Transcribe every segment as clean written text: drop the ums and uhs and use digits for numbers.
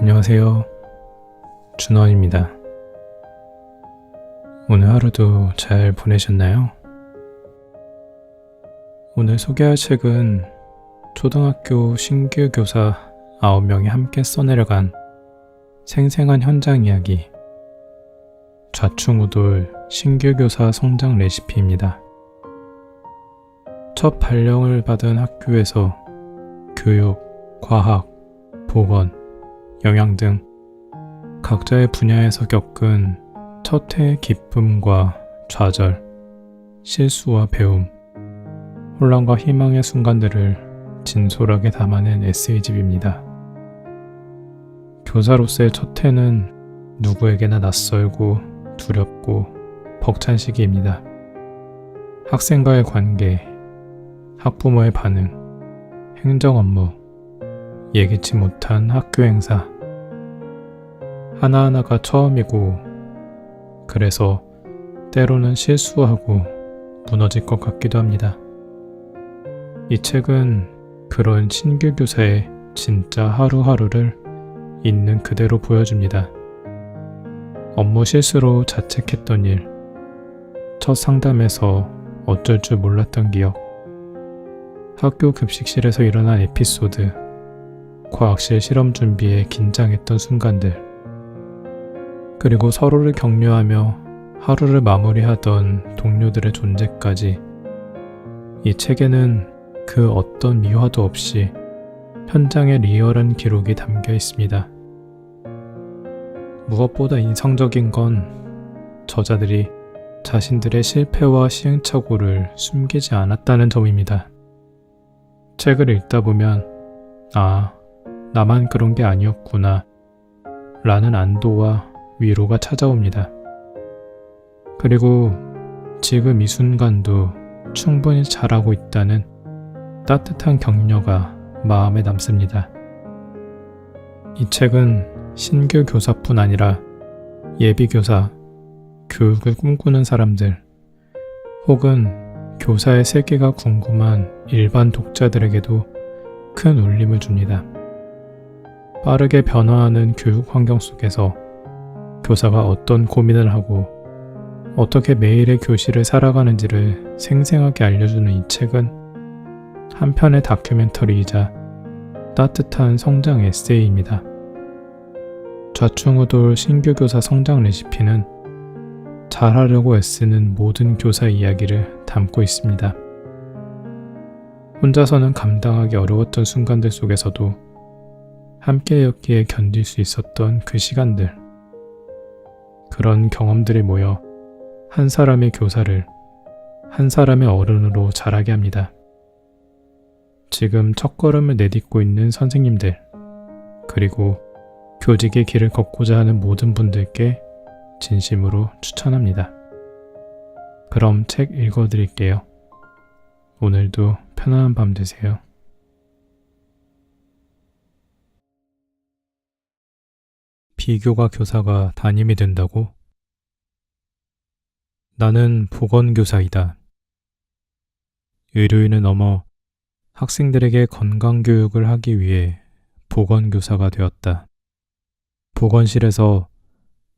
안녕하세요. 준원입니다. 오늘 하루도 잘 보내셨나요? 오늘 소개할 책은 초등학교 신규 교사 9명이 함께 써내려간 생생한 현장 이야기, 좌충우돌 신규 교사 성장 레시피입니다. 첫 발령을 받은 학교에서 교육, 과학, 보건, 영양 등 각자의 분야에서 겪은 첫 해의 기쁨과 좌절, 실수와 배움, 혼란과 희망의 순간들을 진솔하게 담아낸 에세이집입니다. 교사로서의 첫 해는 누구에게나 낯설고 두렵고 벅찬 시기입니다. 학생과의 관계, 학부모의 반응, 행정 업무, 예기치 못한 학교 행사, 하나하나가 처음이고 그래서 때로는 실수하고 무너질 것 같기도 합니다. 이 책은 그런 신규 교사의 진짜 하루하루를 있는 그대로 보여줍니다. 업무 실수로 자책했던 일, 첫 상담에서 어쩔 줄 몰랐던 기억, 학교 급식실에서 일어난 에피소드, 과학실 실험 준비에 긴장했던 순간들, 그리고 서로를 격려하며 하루를 마무리하던 동료들의 존재까지 이 책에는 그 어떤 미화도 없이 현장의 리얼한 기록이 담겨 있습니다. 무엇보다 인상적인 건 저자들이 자신들의 실패와 시행착오를 숨기지 않았다는 점입니다. 책을 읽다 보면 나만 그런 게 아니었구나 라는 안도와 위로가 찾아옵니다. 그리고 지금 이 순간도 충분히 잘하고 있다는 따뜻한 격려가 마음에 남습니다. 이 책은 신규 교사뿐 아니라 예비교사, 교육을 꿈꾸는 사람들, 혹은 교사의 세계가 궁금한 일반 독자들에게도 큰 울림을 줍니다. 빠르게 변화하는 교육 환경 속에서 교사가 어떤 고민을 하고 어떻게 매일의 교실을 살아가는지를 생생하게 알려주는 이 책은 한편의 다큐멘터리이자 따뜻한 성장 에세이입니다. 좌충우돌 신규 교사 성장 레시피는 잘하려고 애쓰는 모든 교사 이야기를 담고 있습니다. 혼자서는 감당하기 어려웠던 순간들 속에서도 함께였기에 견딜 수 있었던 그 시간들, 그런 경험들이 모여 한 사람의 교사를 한 사람의 어른으로 자라게 합니다. 지금 첫걸음을 내딛고 있는 선생님들, 그리고 교직의 길을 걷고자 하는 모든 분들께 진심으로 추천합니다. 그럼 책 읽어드릴게요. 오늘도 편안한 밤 되세요. 비교가 교사가 담임이 된다고? 나는 보건교사이다. 의료인을 넘어 학생들에게 건강교육을 하기 위해 보건교사가 되었다. 보건실에서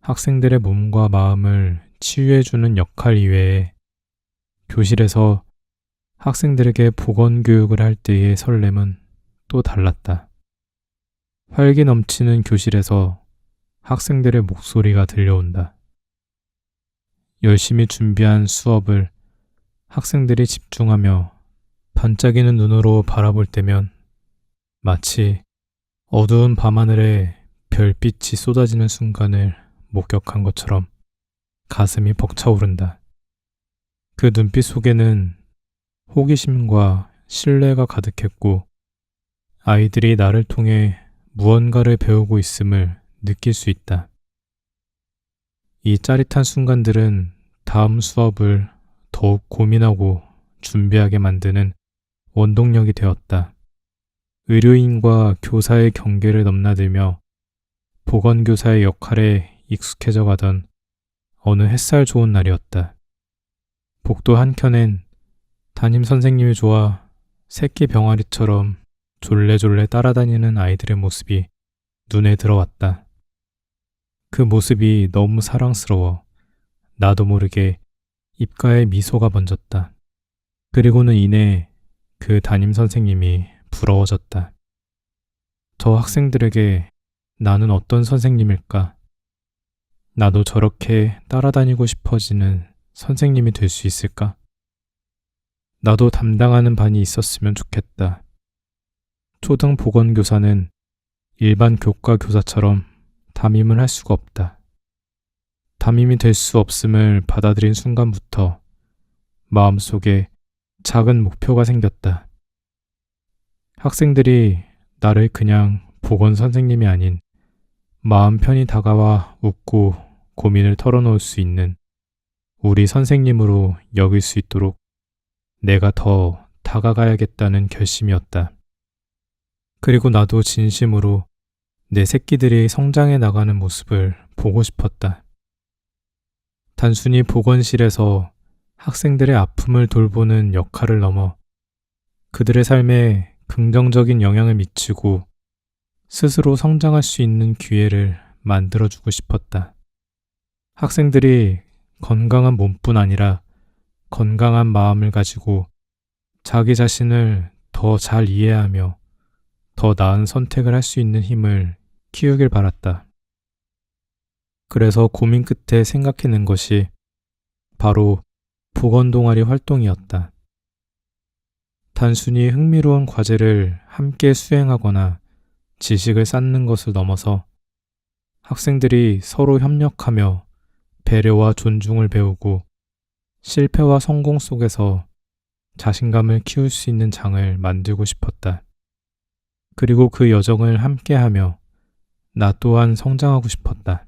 학생들의 몸과 마음을 치유해주는 역할 이외에 교실에서 학생들에게 보건교육을 할 때의 설렘은 또 달랐다. 활기 넘치는 교실에서 학생들의 목소리가 들려온다. 열심히 준비한 수업을 학생들이 집중하며 반짝이는 눈으로 바라볼 때면 마치 어두운 밤하늘에 별빛이 쏟아지는 순간을 목격한 것처럼 가슴이 벅차오른다. 그 눈빛 속에는 호기심과 신뢰가 가득했고 아이들이 나를 통해 무언가를 배우고 있음을 느낄 수 있다. 이 짜릿한 순간들은 다음 수업을 더욱 고민하고 준비하게 만드는 원동력이 되었다. 의료인과 교사의 경계를 넘나들며 보건교사의 역할에 익숙해져 가던 어느 햇살 좋은 날이었다. 복도 한켠엔 담임 선생님이 좋아 새끼 병아리처럼 졸래졸래 따라다니는 아이들의 모습이 눈에 들어왔다. 그 모습이 너무 사랑스러워 나도 모르게 입가에 미소가 번졌다. 그리고는 이내 그 담임 선생님이 부러워졌다. 저 학생들에게 나는 어떤 선생님일까? 나도 저렇게 따라다니고 싶어지는 선생님이 될 수 있을까? 나도 담당하는 반이 있었으면 좋겠다. 초등 보건교사는 일반 교과 교사처럼 담임을 할 수가 없다. 담임이 될 수 없음을 받아들인 순간부터 마음속에 작은 목표가 생겼다. 학생들이 나를 그냥 보건 선생님이 아닌 마음 편히 다가와 웃고 고민을 털어놓을 수 있는 우리 선생님으로 여길 수 있도록 내가 더 다가가야겠다는 결심이었다. 그리고 나도 진심으로 내 새끼들이 성장해 나가는 모습을 보고 싶었다. 단순히 보건실에서 학생들의 아픔을 돌보는 역할을 넘어 그들의 삶에 긍정적인 영향을 미치고 스스로 성장할 수 있는 기회를 만들어주고 싶었다. 학생들이 건강한 몸뿐 아니라 건강한 마음을 가지고 자기 자신을 더 잘 이해하며 더 나은 선택을 할 수 있는 힘을 키우길 바랐다. 그래서 고민 끝에 생각해낸 것이 바로 보건동아리 활동이었다. 단순히 흥미로운 과제를 함께 수행하거나 지식을 쌓는 것을 넘어서 학생들이 서로 협력하며 배려와 존중을 배우고 실패와 성공 속에서 자신감을 키울 수 있는 장을 만들고 싶었다. 그리고 그 여정을 함께하며 나 또한 성장하고 싶었다.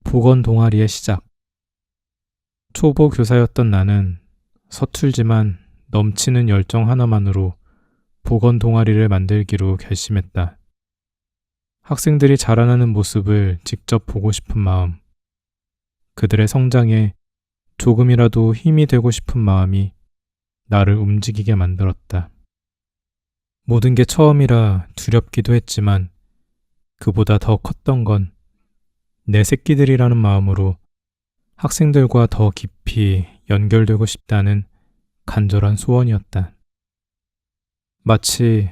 보건 동아리의 시작. 초보 교사였던 나는 서툴지만 넘치는 열정 하나만으로 보건 동아리를 만들기로 결심했다. 학생들이 자라나는 모습을 직접 보고 싶은 마음, 그들의 성장에 조금이라도 힘이 되고 싶은 마음이 나를 움직이게 만들었다. 모든 게 처음이라 두렵기도 했지만 그보다 더 컸던 건 내 새끼들이라는 마음으로 학생들과 더 깊이 연결되고 싶다는 간절한 소원이었다. 마치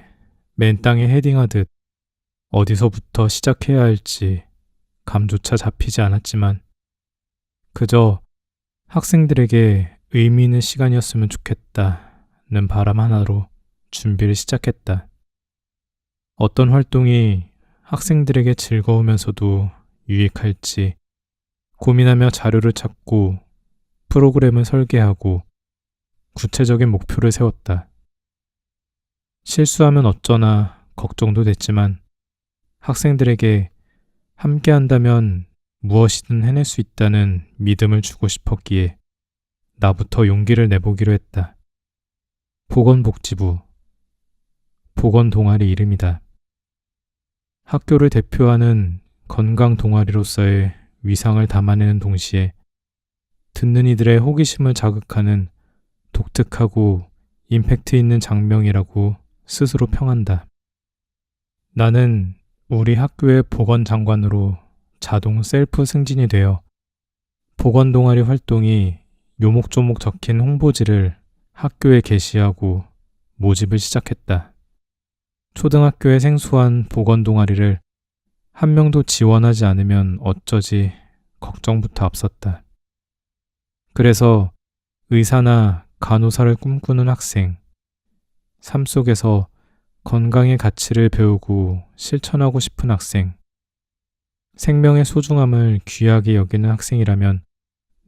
맨 땅에 헤딩하듯 어디서부터 시작해야 할지 감조차 잡히지 않았지만 그저 학생들에게 의미 있는 시간이었으면 좋겠다는 바람 하나로 준비를 시작했다. 어떤 활동이 학생들에게 즐거우면서도 유익할지 고민하며 자료를 찾고 프로그램을 설계하고 구체적인 목표를 세웠다. 실수하면 어쩌나 걱정도 됐지만 학생들에게 함께 한다면 무엇이든 해낼 수 있다는 믿음을 주고 싶었기에 나부터 용기를 내보기로 했다. 보건복지부, 보건동아리 이름이다. 학교를 대표하는 건강 동아리로서의 위상을 담아내는 동시에 듣는 이들의 호기심을 자극하는 독특하고 임팩트 있는 장명이라고 스스로 평한다. 나는 우리 학교의 보건장관으로 자동 셀프 승진이 되어 보건동아리 활동이 요목조목 적힌 홍보지를 학교에 게시하고 모집을 시작했다. 초등학교의 생소한 보건동아리를 한 명도 지원하지 않으면 어쩌지 걱정부터 앞섰다. 그래서 의사나 간호사를 꿈꾸는 학생, 삶 속에서 건강의 가치를 배우고 실천하고 싶은 학생, 생명의 소중함을 귀하게 여기는 학생이라면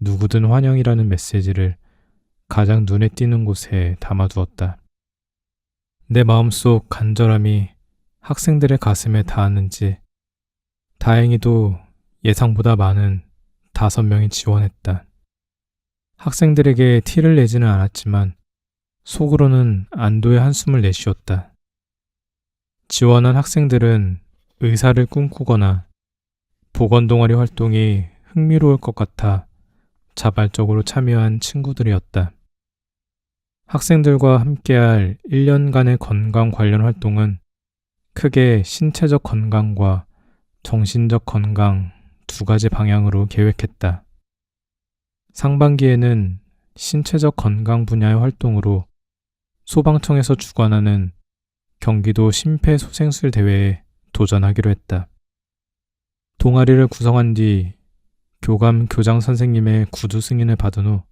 누구든 환영이라는 메시지를 가장 눈에 띄는 곳에 담아두었다. 내 마음속 간절함이 학생들의 가슴에 닿았는지 다행히도 예상보다 많은 5명이 지원했다. 학생들에게 티를 내지는 않았지만 속으로는 안도의 한숨을 내쉬었다. 지원한 학생들은 의사를 꿈꾸거나 보건동아리 활동이 흥미로울 것 같아 자발적으로 참여한 친구들이었다. 학생들과 함께할 1년간의 건강 관련 활동은 크게 신체적 건강과 정신적 건강 두 가지 방향으로 계획했다. 상반기에는 신체적 건강 분야의 활동으로 소방청에서 주관하는 경기도 심폐소생술 대회에 도전하기로 했다. 동아리를 구성한 뒤 교감 교장 선생님의 구두 승인을 받은 후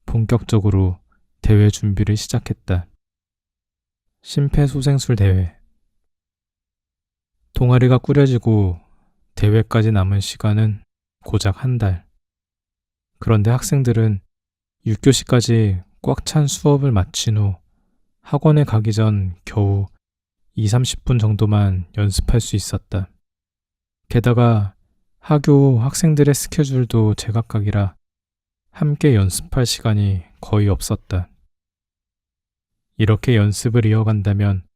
본격적으로 대회 준비를 시작했다. 심폐소생술 대회. 동아리가 꾸려지고 대회까지 남은 시간은 고작 한 달. 그런데 학생들은 6교시까지 꽉 찬 수업을 마친 후 학원에 가기 전 겨우 20-30분 정도만 연습할 수 있었다. 게다가 하교 학생들의 스케줄도 제각각이라 함께 연습할 시간이 거의 없었다. 이렇게 연습을 이어간다면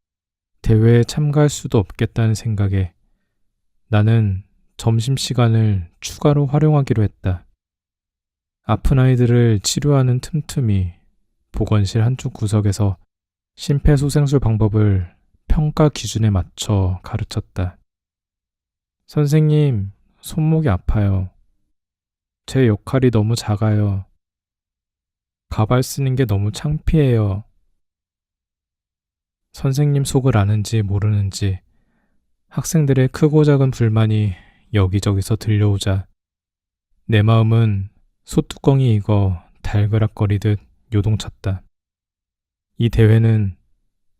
대회에 참가할 수도 없겠다는 생각에 나는 점심시간을 추가로 활용하기로 했다. 아픈 아이들을 치료하는 틈틈이 보건실 한쪽 구석에서 심폐소생술 방법을 평가 기준에 맞춰 가르쳤다. 선생님, 손목이 아파요. 제 역할이 너무 작아요. 가발 쓰는 게 너무 창피해요. 선생님 속을 아는지 모르는지 학생들의 크고 작은 불만이 여기저기서 들려오자 내 마음은 소뚜껑이 익어 달그락거리듯 요동쳤다. 이 대회는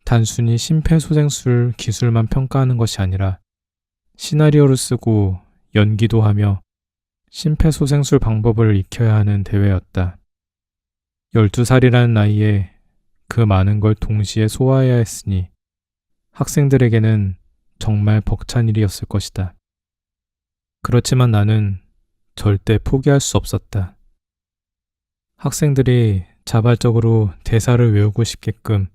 단순히 심폐소생술 기술만 평가하는 것이 아니라 시나리오를 쓰고 연기도 하며 심폐소생술 방법을 익혀야 하는 대회였다. 12살이라는 나이에 그 많은 걸 동시에 소화해야 했으니 학생들에게는 정말 벅찬 일이었을 것이다. 그렇지만 나는 절대 포기할 수 없었다. 학생들이 자발적으로 대사를 외우고 싶게끔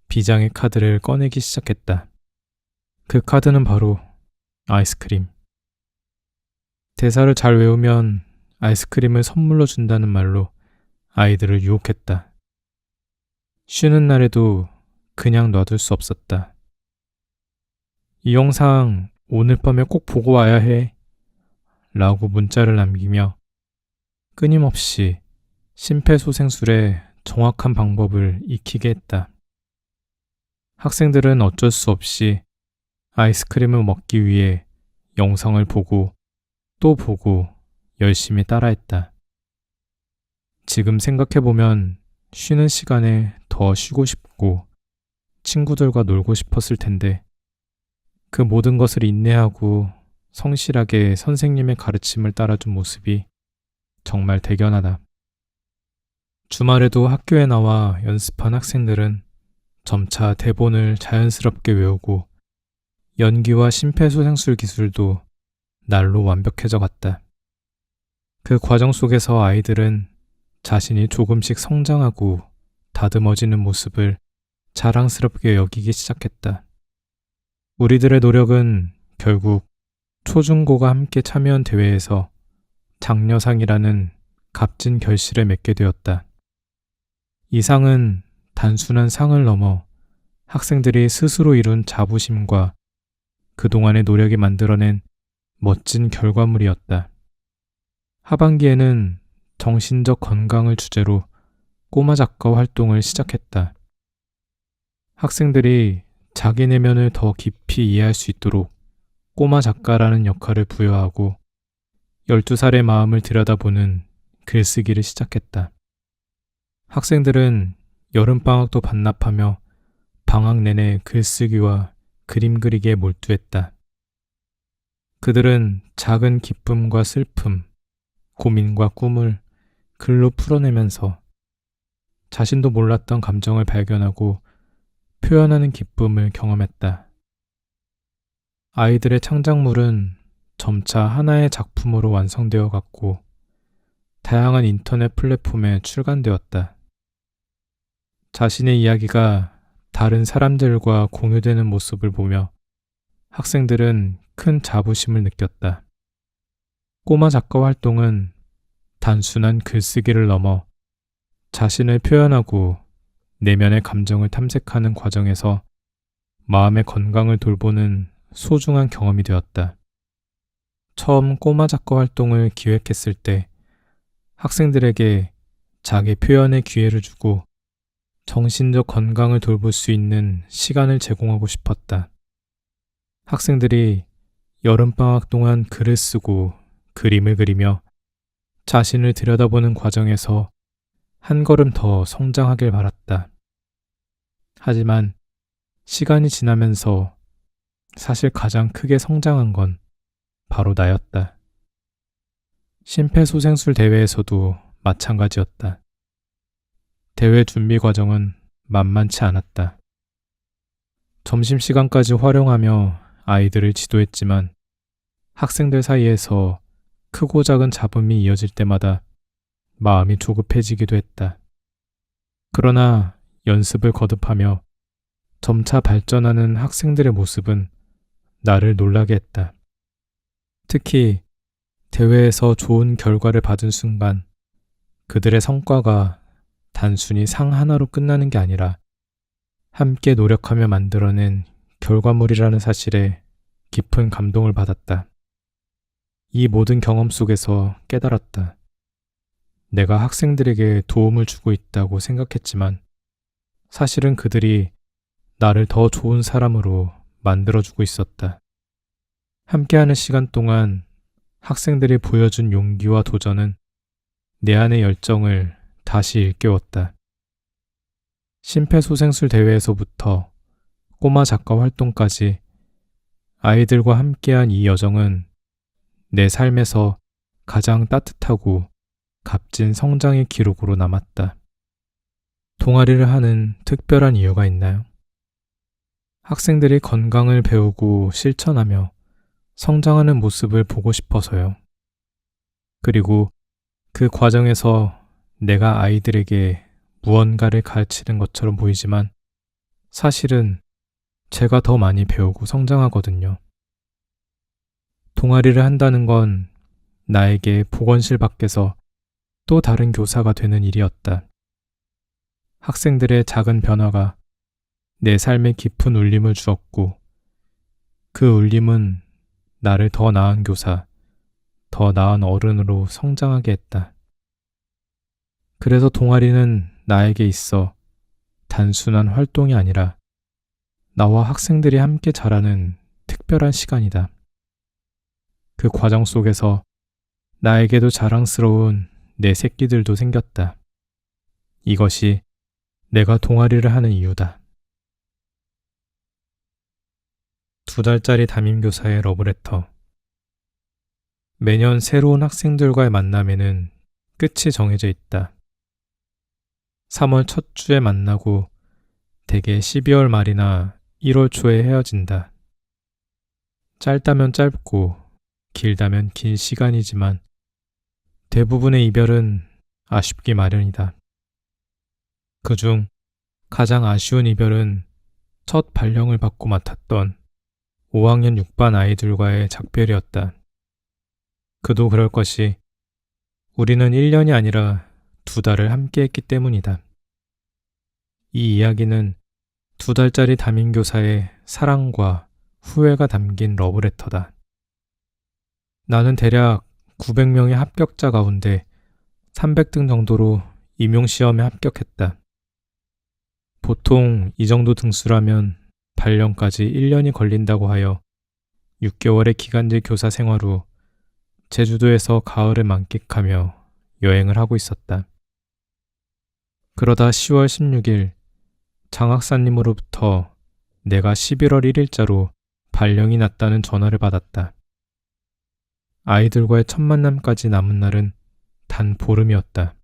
비장의 카드를 꺼내기 시작했다. 그 카드는 바로 아이스크림. 대사를 잘 외우면 아이스크림을 선물로 준다는 말로 아이들을 유혹했다. 쉬는 날에도 그냥 놔둘 수 없었다. 이 영상 오늘 밤에 꼭 보고 와야 해. 라고 문자를 남기며 끊임없이 심폐소생술의 정확한 방법을 익히게 했다. 학생들은 어쩔 수 없이 아이스크림을 먹기 위해 영상을 보고 또 보고 열심히 따라했다. 지금 생각해보면 쉬는 시간에 더 쉬고 싶고 친구들과 놀고 싶었을 텐데 그 모든 것을 인내하고 성실하게 선생님의 가르침을 따라준 모습이 정말 대견하다. 주말에도 학교에 나와 연습한 학생들은 점차 대본을 자연스럽게 외우고 연기와 심폐소생술 기술도 날로 완벽해져 갔다. 그 과정 속에서 아이들은 자신이 조금씩 성장하고 다듬어지는 모습을 자랑스럽게 여기기 시작했다. 우리들의 노력은 결국 초중고가 함께 참여한 대회에서 장려상이라는 값진 결실을 맺게 되었다. 이 상은 단순한 상을 넘어 학생들이 스스로 이룬 자부심과 그동안의 노력이 만들어낸 멋진 결과물이었다. 하반기에는 정신적 건강을 주제로 꼬마 작가 활동을 시작했다. 학생들이 자기 내면을 더 깊이 이해할 수 있도록 꼬마 작가라는 역할을 부여하고 12살의 마음을 들여다보는 글쓰기를 시작했다. 학생들은 여름방학도 반납하며 방학 내내 글쓰기와 그림 그리기에 몰두했다. 그들은 작은 기쁨과 슬픔, 고민과 꿈을 글로 풀어내면서 자신도 몰랐던 감정을 발견하고 표현하는 기쁨을 경험했다. 아이들의 창작물은 점차 하나의 작품으로 완성되어 갔고 다양한 인터넷 플랫폼에 출간되었다. 자신의 이야기가 다른 사람들과 공유되는 모습을 보며 학생들은 큰 자부심을 느꼈다. 꼬마 작가 활동은 단순한 글쓰기를 넘어 자신을 표현하고 내면의 감정을 탐색하는 과정에서 마음의 건강을 돌보는 소중한 경험이 되었다. 처음 꼬마 작가 활동을 기획했을 때 학생들에게 자기 표현의 기회를 주고 정신적 건강을 돌볼 수 있는 시간을 제공하고 싶었다. 학생들이 여름방학 동안 글을 쓰고 그림을 그리며 자신을 들여다보는 과정에서 한 걸음 더 성장하길 바랐다. 하지만 시간이 지나면서 사실 가장 크게 성장한 건 바로 나였다. 심폐소생술 대회에서도 마찬가지였다. 대회 준비 과정은 만만치 않았다. 점심시간까지 활용하며 아이들을 지도했지만 학생들 사이에서 크고 작은 잡음이 이어질 때마다 마음이 조급해지기도 했다. 그러나 연습을 거듭하며 점차 발전하는 학생들의 모습은 나를 놀라게 했다. 특히 대회에서 좋은 결과를 받은 순간 그들의 성과가 단순히 상 하나로 끝나는 게 아니라 함께 노력하며 만들어낸 결과물이라는 사실에 깊은 감동을 받았다. 이 모든 경험 속에서 깨달았다. 내가 학생들에게 도움을 주고 있다고 생각했지만 사실은 그들이 나를 더 좋은 사람으로 만들어주고 있었다. 함께하는 시간 동안 학생들이 보여준 용기와 도전은 내 안의 열정을 다시 일깨웠다. 심폐소생술 대회에서부터 꼬마 작가 활동까지 아이들과 함께한 이 여정은 내 삶에서 가장 따뜻하고 값진 성장의 기록으로 남았다. 동아리를 하는 특별한 이유가 있나요? 학생들이 건강을 배우고 실천하며 성장하는 모습을 보고 싶어서요. 그리고 그 과정에서 내가 아이들에게 무언가를 가르치는 것처럼 보이지만 사실은 제가 더 많이 배우고 성장하거든요. 동아리를 한다는 건 나에게 보건실 밖에서 또 다른 교사가 되는 일이었다. 학생들의 작은 변화가 내 삶에 깊은 울림을 주었고 그 울림은 나를 더 나은 교사, 더 나은 어른으로 성장하게 했다. 그래서 동아리는 나에게 있어 단순한 활동이 아니라 나와 학생들이 함께 자라는 특별한 시간이다. 그 과정 속에서 나에게도 자랑스러운 내 새끼들도 생겼다. 이것이 내가 동아리를 하는 이유다. 2달짜리 담임교사의 러브레터. 매년 새로운 학생들과의 만남에는 끝이 정해져 있다. 3월 첫 주에 만나고 대개 12월 말이나 1월 초에 헤어진다. 짧다면 짧고 길다면 긴 시간이지만 대부분의 이별은 아쉽기 마련이다. 그중 가장 아쉬운 이별은 첫 발령을 받고 맡았던 5학년 6반 아이들과의 작별이었다. 그도 그럴 것이 우리는 1년이 아니라 2달을 함께 했기 때문이다. 이 이야기는 2달짜리 담임교사의 사랑과 후회가 담긴 러브레터다. 나는 대략 900명의 합격자 가운데 300등 정도로 임용시험에 합격했다. 보통 이 정도 등수라면 발령까지 1년이 걸린다고 하여 6개월의 기간제 교사 생활 후 제주도에서 가을을 만끽하며 여행을 하고 있었다. 그러다 10월 16일 장학사님으로부터 내가 11월 1일자로 발령이 났다는 전화를 받았다. 아이들과의 첫 만남까지 남은 날은 단 보름이었다.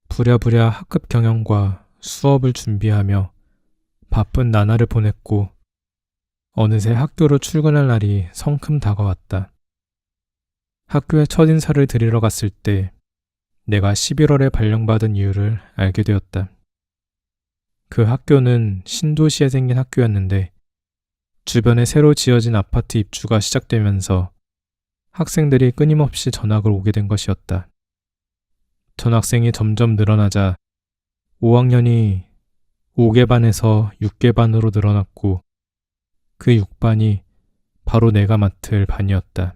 부랴부랴 학급 경영과 수업을 준비하며 바쁜 나날을 보냈고 어느새 학교로 출근할 날이 성큼 다가왔다. 학교에 첫인사를 드리러 갔을 때 내가 11월에 발령받은 이유를 알게 되었다. 그 학교는 신도시에 생긴 학교였는데 주변에 새로 지어진 아파트 입주가 시작되면서 학생들이 끊임없이 전학을 오게 된 것이었다. 전학생이 점점 늘어나자 5학년이 5개 반에서 6개 반으로 늘어났고 그 6반이 바로 내가 맡을 반이었다.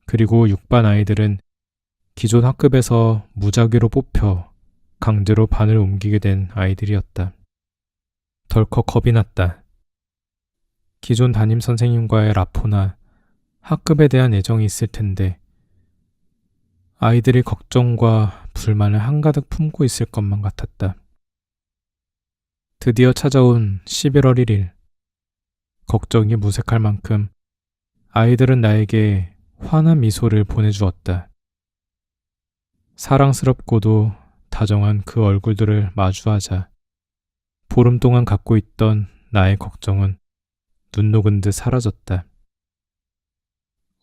그리고 6반 아이들은 기존 학급에서 무작위로 뽑혀 강제로 반을 옮기게 된 아이들이었다. 덜컥 겁이 났다. 기존 담임 선생님과의 라포나 학급에 대한 애정이 있을 텐데 아이들이 걱정과 불만을 한가득 품고 있을 것만 같았다. 드디어 찾아온 11월 1일. 걱정이 무색할 만큼 아이들은 나에게 환한 미소를 보내주었다. 사랑스럽고도 다정한 그 얼굴들을 마주하자 보름 동안 갖고 있던 나의 걱정은 눈 녹은 듯 사라졌다.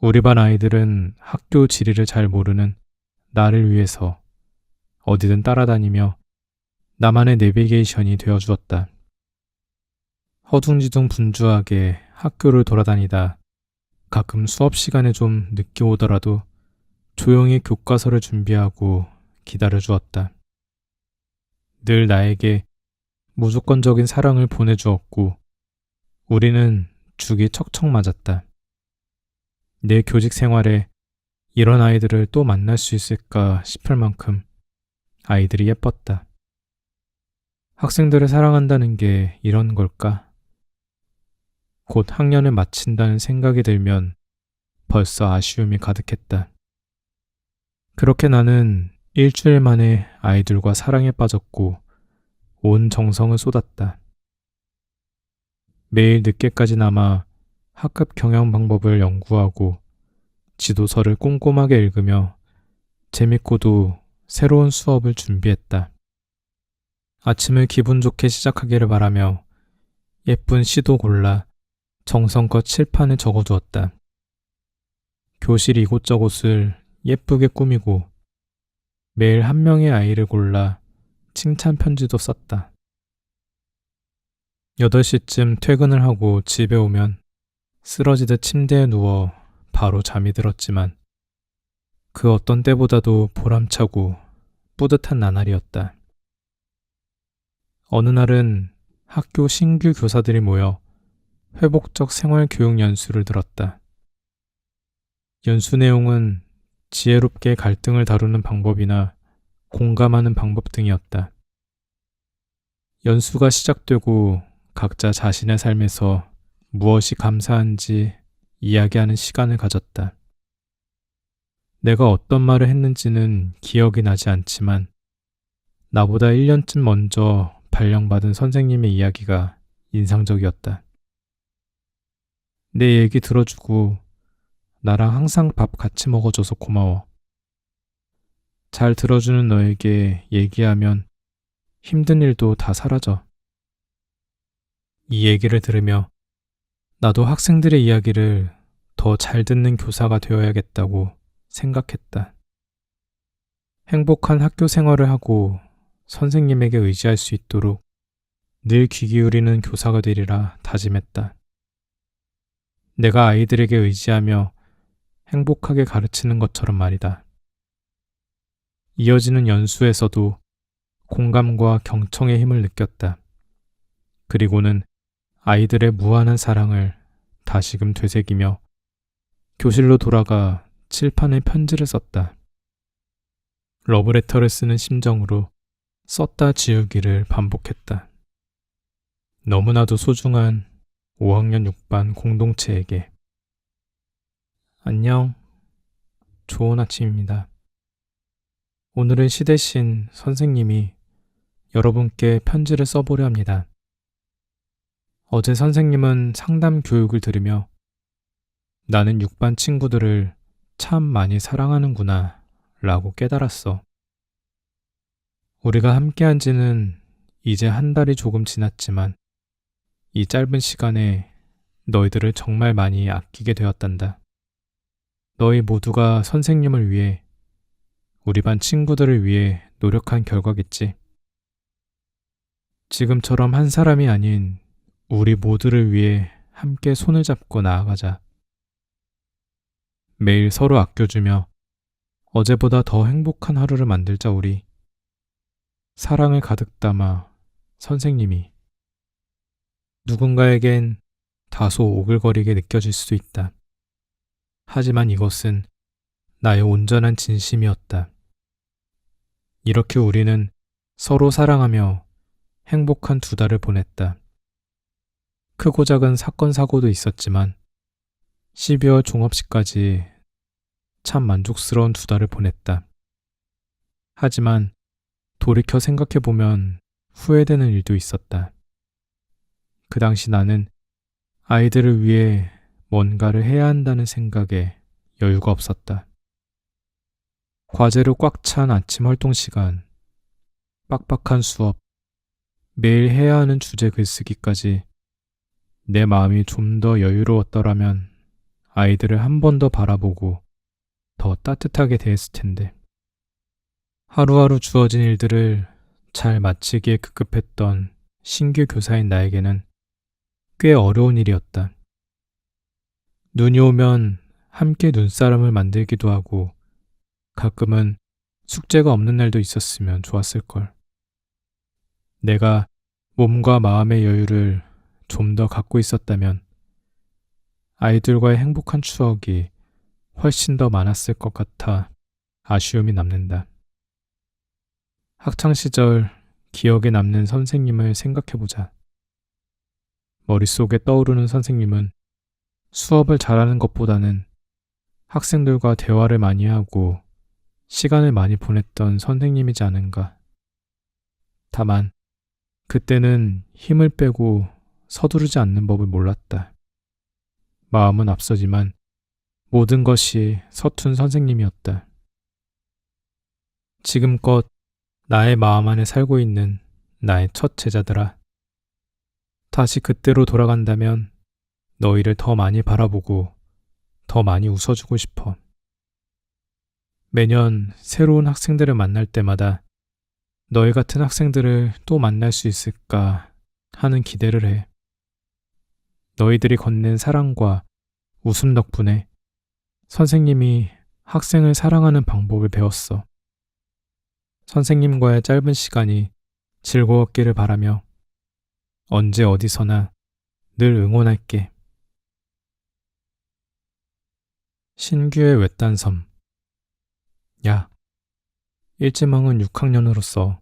우리 반 아이들은 학교 지리를 잘 모르는 나를 위해서 어디든 따라다니며 나만의 내비게이션이 되어주었다. 허둥지둥 분주하게 학교를 돌아다니다 가끔 수업 시간에 좀 늦게 오더라도 조용히 교과서를 준비하고 기다려주었다. 늘 나에게 무조건적인 사랑을 보내주었고 우리는 죽이 척척 맞았다. 내 교직 생활에 이런 아이들을 또 만날 수 있을까 싶을 만큼 아이들이 예뻤다. 학생들을 사랑한다는 게 이런 걸까? 곧 학년을 마친다는 생각이 들면 벌써 아쉬움이 가득했다. 그렇게 나는 일주일 만에 아이들과 사랑에 빠졌고 온 정성을 쏟았다. 매일 늦게까지 남아 학급 경영 방법을 연구하고 지도서를 꼼꼼하게 읽으며 재밌고도 새로운 수업을 준비했다. 아침을 기분 좋게 시작하기를 바라며 예쁜 시도 골라 정성껏 칠판에 적어두었다. 교실 이곳저곳을 예쁘게 꾸미고 매일 한 명의 아이를 골라 칭찬 편지도 썼다. 8시쯤 퇴근을 하고 집에 오면 쓰러지듯 침대에 누워 바로 잠이 들었지만 그 어떤 때보다도 보람차고 뿌듯한 나날이었다. 어느 날은 학교 신규 교사들이 모여 회복적 생활교육 연수를 들었다. 연수 내용은 지혜롭게 갈등을 다루는 방법이나 공감하는 방법 등이었다. 연수가 시작되고 각자 자신의 삶에서 무엇이 감사한지 이야기하는 시간을 가졌다. 내가 어떤 말을 했는지는 기억이 나지 않지만 나보다 1년쯤 먼저 발령받은 선생님의 이야기가 인상적이었다. 내 얘기 들어주고 나랑 항상 밥 같이 먹어줘서 고마워. 잘 들어주는 너에게 얘기하면 힘든 일도 다 사라져. 이 얘기를 들으며 나도 학생들의 이야기를 더 잘 듣는 교사가 되어야겠다고 생각했다. 행복한 학교 생활을 하고 선생님에게 의지할 수 있도록 늘 귀 기울이는 교사가 되리라 다짐했다. 내가 아이들에게 의지하며 행복하게 가르치는 것처럼 말이다. 이어지는 연수에서도 공감과 경청의 힘을 느꼈다. 그리고는 아이들의 무한한 사랑을 다시금 되새기며 교실로 돌아가 칠판에 편지를 썼다. 러브레터를 쓰는 심정으로 썼다 지우기를 반복했다. 너무나도 소중한 5학년 6반 공동체에게. 안녕. 좋은 아침입니다. 오늘은 시 대신 선생님이 여러분께 편지를 써보려 합니다. 어제 선생님은 상담 교육을 들으며 나는 6반 친구들을 참 많이 사랑하는구나 라고 깨달았어. 우리가 함께한 지는 이제 한 달이 조금 지났지만 이 짧은 시간에 너희들을 정말 많이 아끼게 되었단다. 너희 모두가 선생님을 위해, 우리 반 친구들을 위해 노력한 결과겠지. 지금처럼 한 사람이 아닌 우리 모두를 위해 함께 손을 잡고 나아가자. 매일 서로 아껴주며 어제보다 더 행복한 하루를 만들자 우리. 사랑을 가득 담아 선생님이. 누군가에겐 다소 오글거리게 느껴질 수도 있다. 하지만 이것은 나의 온전한 진심이었다. 이렇게 우리는 서로 사랑하며 행복한 2달을 보냈다. 크고 작은 사건 사고도 있었지만 12월 종업식까지 참 만족스러운 2달을 보냈다. 하지만 돌이켜 생각해보면 후회되는 일도 있었다. 그 당시 나는 아이들을 위해 뭔가를 해야 한다는 생각에 여유가 없었다. 과제로 꽉 찬 아침 활동 시간, 빡빡한 수업, 매일 해야 하는 주제 글쓰기까지 내 마음이 좀 더 여유로웠더라면 아이들을 한 번 더 바라보고 더 따뜻하게 대했을 텐데. 하루하루 주어진 일들을 잘 마치기에 급급했던 신규 교사인 나에게는 꽤 어려운 일이었다. 눈이 오면 함께 눈사람을 만들기도 하고 가끔은 숙제가 없는 날도 있었으면 좋았을걸. 내가 몸과 마음의 여유를 좀 더 갖고 있었다면 아이들과의 행복한 추억이 훨씬 더 많았을 것 같아 아쉬움이 남는다. 학창시절 기억에 남는 선생님을 생각해보자. 머릿속에 떠오르는 선생님은 수업을 잘하는 것보다는 학생들과 대화를 많이 하고 시간을 많이 보냈던 선생님이지 않은가. 다만 그때는 힘을 빼고 서두르지 않는 법을 몰랐다. 마음은 앞서지만 모든 것이 서툰 선생님이었다. 지금껏 나의 마음 안에 살고 있는 나의 첫 제자들아. 다시 그때로 돌아간다면 너희를 더 많이 바라보고 더 많이 웃어주고 싶어. 매년 새로운 학생들을 만날 때마다 너희 같은 학생들을 또 만날 수 있을까 하는 기대를 해. 너희들이 건넨 사랑과 웃음 덕분에 선생님이 학생을 사랑하는 방법을 배웠어. 선생님과의 짧은 시간이 즐거웠기를 바라며 언제 어디서나 늘 응원할게. 신규의 외딴섬. 야, 일지망은 6학년으로서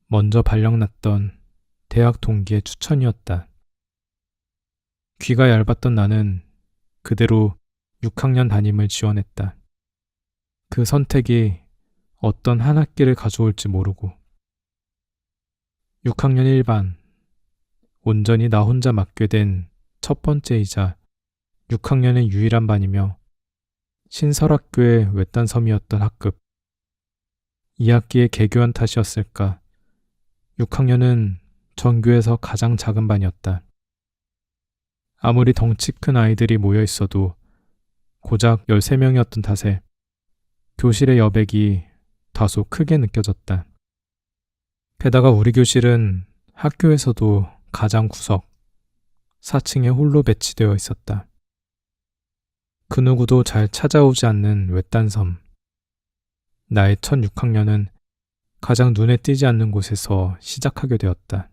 먼저 발령났던 대학 동기의 추천이었다. 귀가 얇았던 나는 그대로 6학년 담임을 지원했다. 그 선택이 어떤 한 학기를 가져올지 모르고 6학년 1반, 온전히 나 혼자 맡게 된 첫 번째이자 6학년의 유일한 반이며 신설학교의 외딴섬이었던 학급. 2학기의 개교한 탓이었을까 6학년은 전교에서 가장 작은 반이었다. 아무리 덩치 큰 아이들이 모여 있어도 고작 13명이었던 탓에 교실의 여백이 다소 크게 느껴졌다. 게다가 우리 교실은 학교에서도 가장 구석 4층에 홀로 배치되어 있었다. 그 누구도 잘 찾아오지 않는 외딴섬. 나의 첫 6학년은 가장 눈에 띄지 않는 곳에서 시작하게 되었다.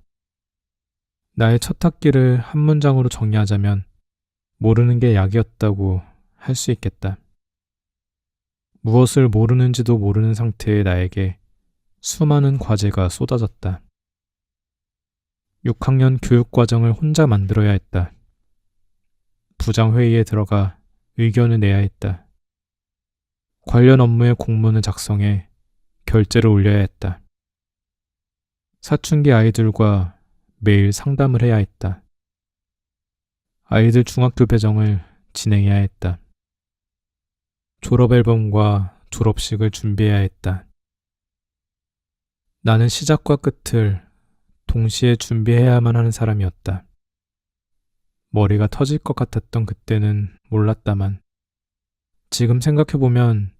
나의 첫 학기를 한 문장으로 정리하자면 모르는 게 약이었다고 할 수 있겠다. 무엇을 모르는지도 모르는 상태의 나에게 수많은 과제가 쏟아졌다. 6학년 교육과정을 혼자 만들어야 했다. 부장회의에 들어가 의견을 내야 했다. 관련 업무의 공문을 작성해 결제를 올려야 했다. 사춘기 아이들과 매일 상담을 해야 했다. 아이들 중학교 배정을 진행해야 했다. 졸업 앨범과 졸업식을 준비해야 했다. 나는 시작과 끝을 동시에 준비해야만 하는 사람이었다. 머리가 터질 것 같았던 그때는 몰랐다만 지금 생각해보면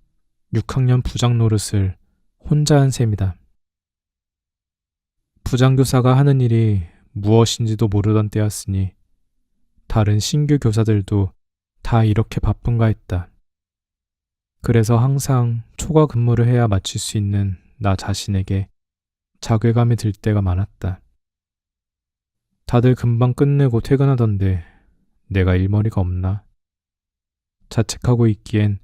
6학년 부장 노릇을 혼자 한 셈이다. 부장교사가 하는 일이 무엇인지도 모르던 때였으니 다른 신규 교사들도 다 이렇게 바쁜가 했다. 그래서 항상 초과 근무를 해야 마칠 수 있는 나 자신에게 자괴감이 들 때가 많았다. 다들 금방 끝내고 퇴근하던데 내가 일머리가 없나? 자책하고 있기엔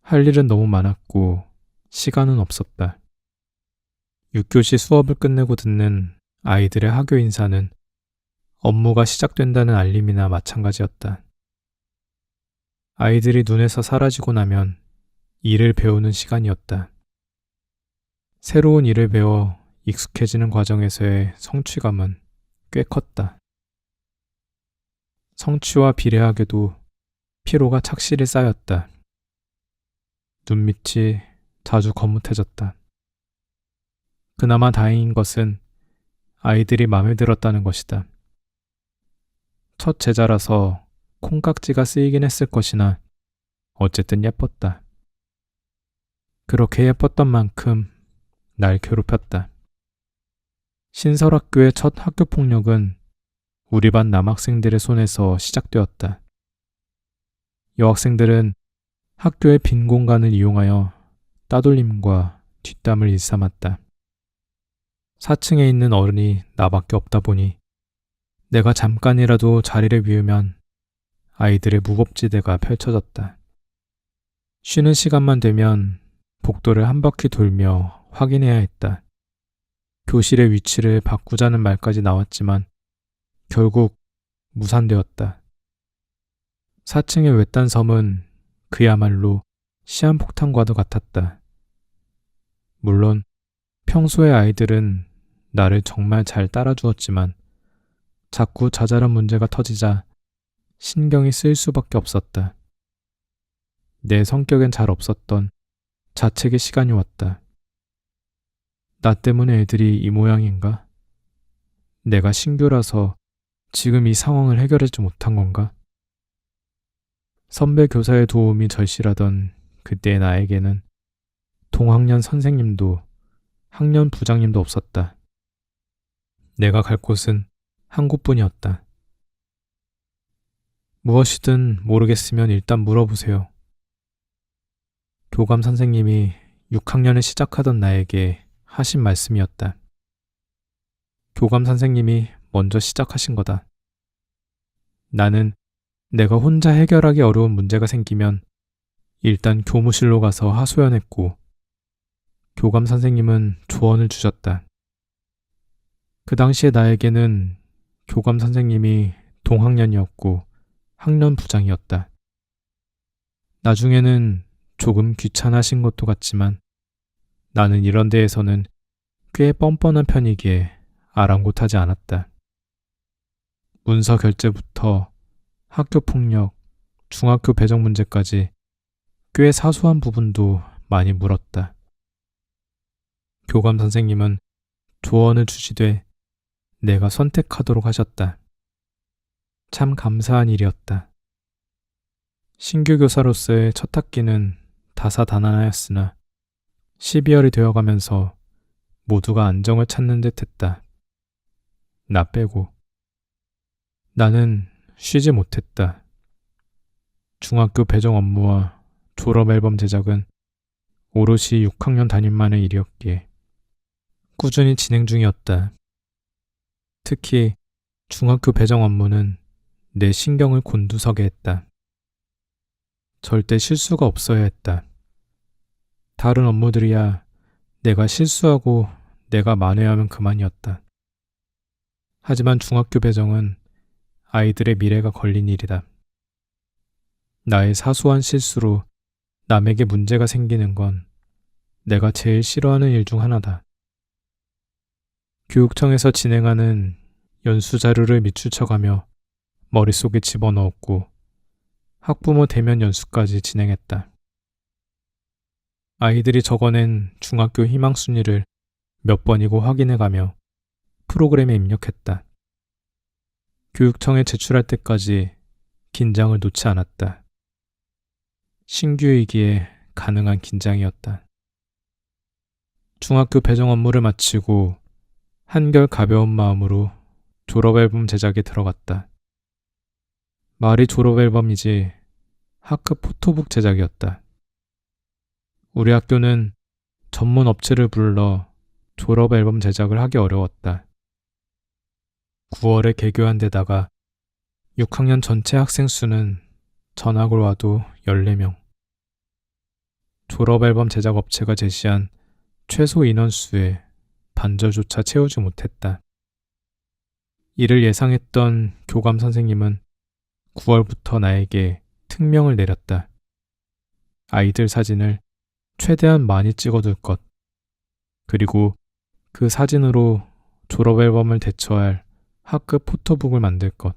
할 일은 너무 많았고 시간은 없었다. 6교시 수업을 끝내고 듣는 아이들의 학교 인사는 업무가 시작된다는 알림이나 마찬가지였다. 아이들이 눈에서 사라지고 나면 일을 배우는 시간이었다. 새로운 일을 배워 익숙해지는 과정에서의 성취감은 꽤 컸다. 성취와 비례하게도 피로가 착실히 쌓였다. 눈밑이 자주 거뭇해졌다. 그나마 다행인 것은 아이들이 마음에 들었다는 것이다. 첫 제자라서 콩깍지가 쓰이긴 했을 것이나 어쨌든 예뻤다. 그렇게 예뻤던 만큼 날 괴롭혔다. 신설학교의 첫 학교폭력은 우리 반 남학생들의 손에서 시작되었다. 여학생들은 학교의 빈 공간을 이용하여 따돌림과 뒷담을 일삼았다. 4층에 있는 어른이 나밖에 없다 보니 내가 잠깐이라도 자리를 비우면 아이들의 무법지대가 펼쳐졌다. 쉬는 시간만 되면 복도를 한 바퀴 돌며 확인해야 했다. 교실의 위치를 바꾸자는 말까지 나왔지만 결국 무산되었다. 4층의 외딴 섬은 그야말로 시한폭탄과도 같았다. 물론 평소에 아이들은 나를 정말 잘 따라주었지만 자꾸 자잘한 문제가 터지자 신경이 쓰일 수밖에 없었다. 내 성격엔 잘 없었던 자책의 시간이 왔다. 나 때문에 애들이 이 모양인가? 내가 신규라서 지금 이 상황을 해결하지 못한 건가? 선배 교사의 도움이 절실하던 그때의 나에게는 동학년 선생님도 학년 부장님도 없었다. 내가 갈 곳은 한 곳뿐이었다. 무엇이든 모르겠으면 일단 물어보세요. 교감 선생님이 6학년을 시작하던 나에게 하신 말씀이었다. 교감 선생님이 먼저 시작하신 거다. 나는 내가 혼자 해결하기 어려운 문제가 생기면 일단 교무실로 가서 하소연했고 교감 선생님은 조언을 주셨다. 그 당시에 나에게는 교감 선생님이 동학년이었고 학년 부장이었다. 나중에는 조금 귀찮아신 것도 같지만 나는 이런 데에서는 꽤 뻔뻔한 편이기에 아랑곳하지 않았다. 문서 결제부터 학교 폭력, 중학교 배정 문제까지 꽤 사소한 부분도 많이 물었다. 교감 선생님은 조언을 주시되 내가 선택하도록 하셨다. 참 감사한 일이었다. 신규 교사로서의 첫 학기는 다사다난하였으나 12월이 되어가면서 모두가 안정을 찾는 듯 했다. 나 빼고. 나는 쉬지 못했다. 중학교 배정 업무와 졸업 앨범 제작은 오롯이 6학년 담임만의 일이었기에 꾸준히 진행 중이었다. 특히 중학교 배정 업무는 내 신경을 곤두서게 했다. 절대 실수가 없어야 했다. 다른 업무들이야 내가 실수하고 내가 만회하면 그만이었다. 하지만 중학교 배정은 아이들의 미래가 걸린 일이다. 나의 사소한 실수로 남에게 문제가 생기는 건 내가 제일 싫어하는 일 중 하나다. 교육청에서 진행하는 연수 자료를 밑추쳐가며 머릿속에 집어넣었고 학부모 대면 연수까지 진행했다. 아이들이 적어낸 중학교 희망 순위를 몇 번이고 확인해가며 프로그램에 입력했다. 교육청에 제출할 때까지 긴장을 놓지 않았다. 신규이기에 가능한 긴장이었다. 중학교 배정 업무를 마치고 한결 가벼운 마음으로 졸업 앨범 제작에 들어갔다. 말이 졸업 앨범이지 학급 포토북 제작이었다. 우리 학교는 전문 업체를 불러 졸업 앨범 제작을 하기 어려웠다. 9월에 개교한 데다가 6학년 전체 학생 수는 전학을 와도 14명. 졸업앨범 제작 업체가 제시한 최소 인원수에 반절조차 채우지 못했다. 이를 예상했던 교감 선생님은 9월부터 나에게 특명을 내렸다. 아이들 사진을 최대한 많이 찍어둘 것, 그리고 그 사진으로 졸업앨범을 대처할 학급 포토북을 만들 것.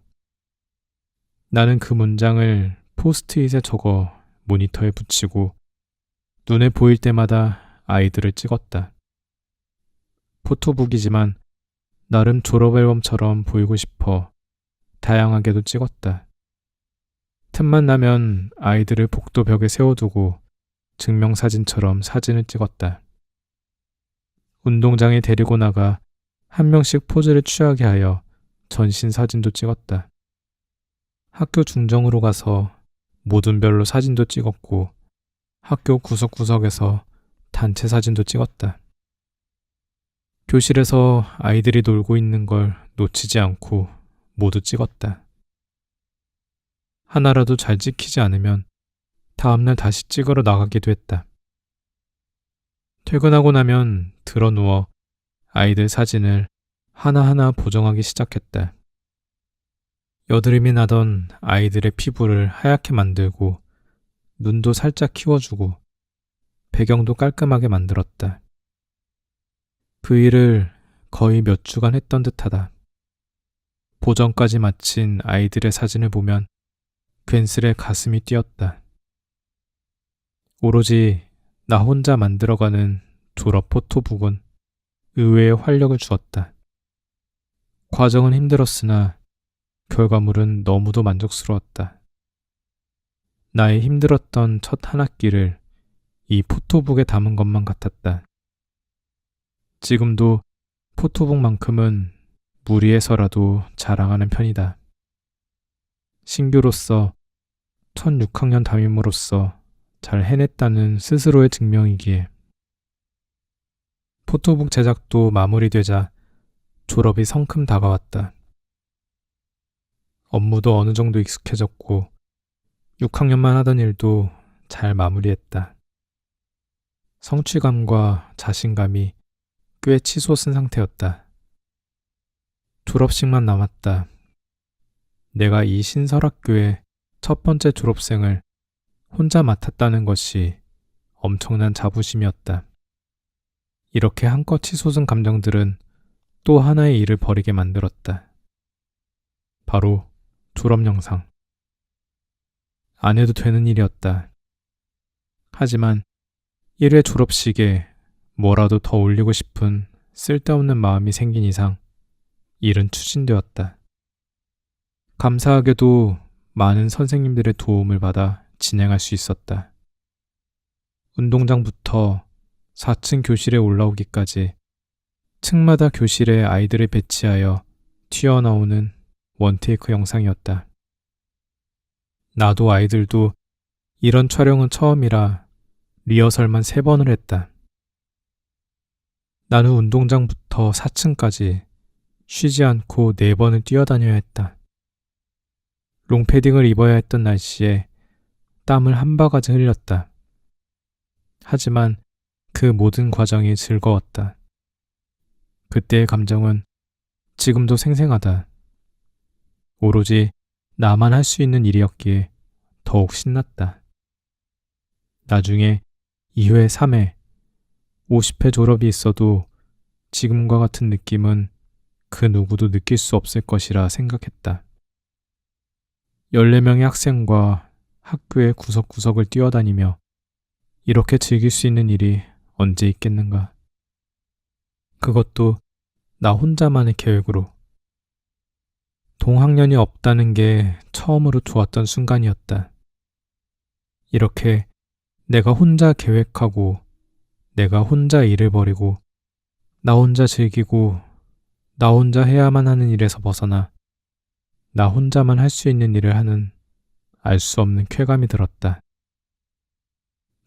나는 그 문장을 포스트잇에 적어 모니터에 붙이고 눈에 보일 때마다 아이들을 찍었다. 포토북이지만 나름 졸업앨범처럼 보이고 싶어 다양하게도 찍었다. 틈만 나면 아이들을 복도 벽에 세워두고 증명사진처럼 사진을 찍었다. 운동장에 데리고 나가 한 명씩 포즈를 취하게 하여 전신 사진도 찍었다. 학교 중정으로 가서 모든 별로 사진도 찍었고 학교 구석구석에서 단체 사진도 찍었다. 교실에서 아이들이 놀고 있는 걸 놓치지 않고 모두 찍었다. 하나라도 잘 찍히지 않으면 다음날 다시 찍으러 나가기도 했다. 퇴근하고 나면 드러누워 아이들 사진을 하나하나 보정하기 시작했다. 여드름이 나던 아이들의 피부를 하얗게 만들고 눈도 살짝 키워주고 배경도 깔끔하게 만들었다. 그 일을 거의 몇 주간 했던 듯하다. 보정까지 마친 아이들의 사진을 보면 괜스레 가슴이 뛰었다. 오로지 나 혼자 만들어가는 졸업 포토북은 의외의 활력을 주었다. 과정은 힘들었으나 결과물은 너무도 만족스러웠다. 나의 힘들었던 첫 한 학기를 이 포토북에 담은 것만 같았다. 지금도 포토북만큼은 무리해서라도 자랑하는 편이다. 신규로서 첫 6학년 담임으로서 잘 해냈다는 스스로의 증명이기에. 포토북 제작도 마무리되자 졸업이 성큼 다가왔다. 업무도 어느 정도 익숙해졌고 6학년만 하던 일도 잘 마무리했다. 성취감과 자신감이 꽤 치솟은 상태였다. 졸업식만 남았다. 내가 이 신설학교의 첫 번째 졸업생을 혼자 맡았다는 것이 엄청난 자부심이었다. 이렇게 한껏 치솟은 감정들은 또 하나의 일을 벌이게 만들었다. 바로 졸업 영상. 안 해도 되는 일이었다. 하지만 1회 졸업식에 뭐라도 더 올리고 싶은 쓸데없는 마음이 생긴 이상 일은 추진되었다. 감사하게도 많은 선생님들의 도움을 받아 진행할 수 있었다. 운동장부터 4층 교실에 올라오기까지 층마다 교실에 아이들을 배치하여 튀어나오는 원테이크 영상이었다. 나도 아이들도 이런 촬영은 처음이라 리허설만 3번을 했다. 나는 운동장부터 4층까지 쉬지 않고 4번을 뛰어다녀야 했다. 롱패딩을 입어야 했던 날씨에 땀을 한 바가지 흘렸다. 하지만 그 모든 과정이 즐거웠다. 그때의 감정은 지금도 생생하다. 오로지 나만 할 수 있는 일이었기에 더욱 신났다. 나중에 2회, 3회, 50회 졸업이 있어도 지금과 같은 느낌은 그 누구도 느낄 수 없을 것이라 생각했다. 14명의 학생과 학교의 구석구석을 뛰어다니며 이렇게 즐길 수 있는 일이 언제 있겠는가. 그것도 나 혼자만의 계획으로. 동학년이 없다는 게 처음으로 좋았던 순간이었다. 이렇게 내가 혼자 계획하고 내가 혼자 일을 벌이고 나 혼자 즐기고 나 혼자 해야만 하는 일에서 벗어나 나 혼자만 할 수 있는 일을 하는 알 수 없는 쾌감이 들었다.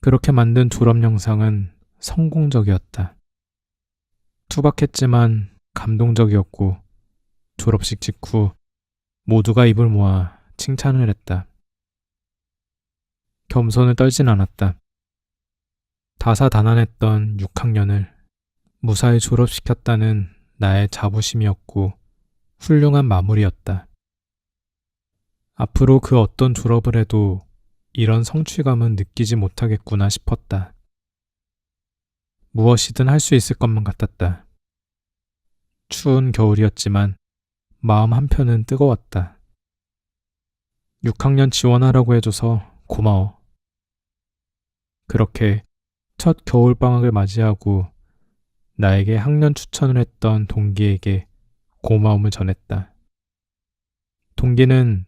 그렇게 만든 졸업 영상은 성공적이었다. 투박했지만 감동적이었고 졸업식 직후 모두가 입을 모아 칭찬을 했다. 겸손을 떨진 않았다. 다사다난했던 6학년을 무사히 졸업시켰다는 나의 자부심이었고 훌륭한 마무리였다. 앞으로 그 어떤 졸업을 해도 이런 성취감은 느끼지 못하겠구나 싶었다. 무엇이든 할 수 있을 것만 같았다. 추운 겨울이었지만 마음 한편은 뜨거웠다. 6학년 지원하라고 해줘서 고마워. 그렇게 첫 겨울방학을 맞이하고 나에게 학년 추천을 했던 동기에게 고마움을 전했다. 동기는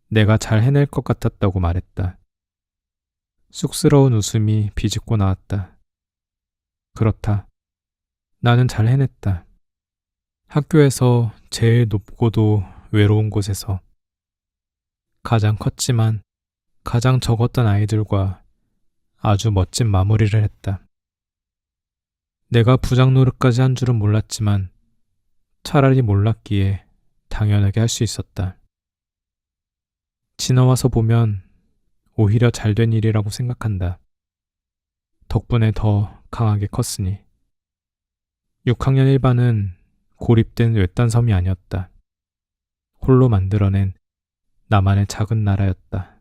내가 잘 해낼 것 같았다고 말했다. 쑥스러운 웃음이 비집고 나왔다. 그렇다. 나는 잘 해냈다. 학교에서 제일 높고도 외로운 곳에서 가장 컸지만 가장 적었던 아이들과 아주 멋진 마무리를 했다. 내가 부장 노릇까지 한 줄은 몰랐지만 차라리 몰랐기에 당연하게 할 수 있었다. 지나와서 보면 오히려 잘된 일이라고 생각한다. 덕분에 더 강하게 컸으니. 6학년 1반은 고립된 외딴 섬이 아니었다. 홀로 만들어낸 나만의 작은 나라였다.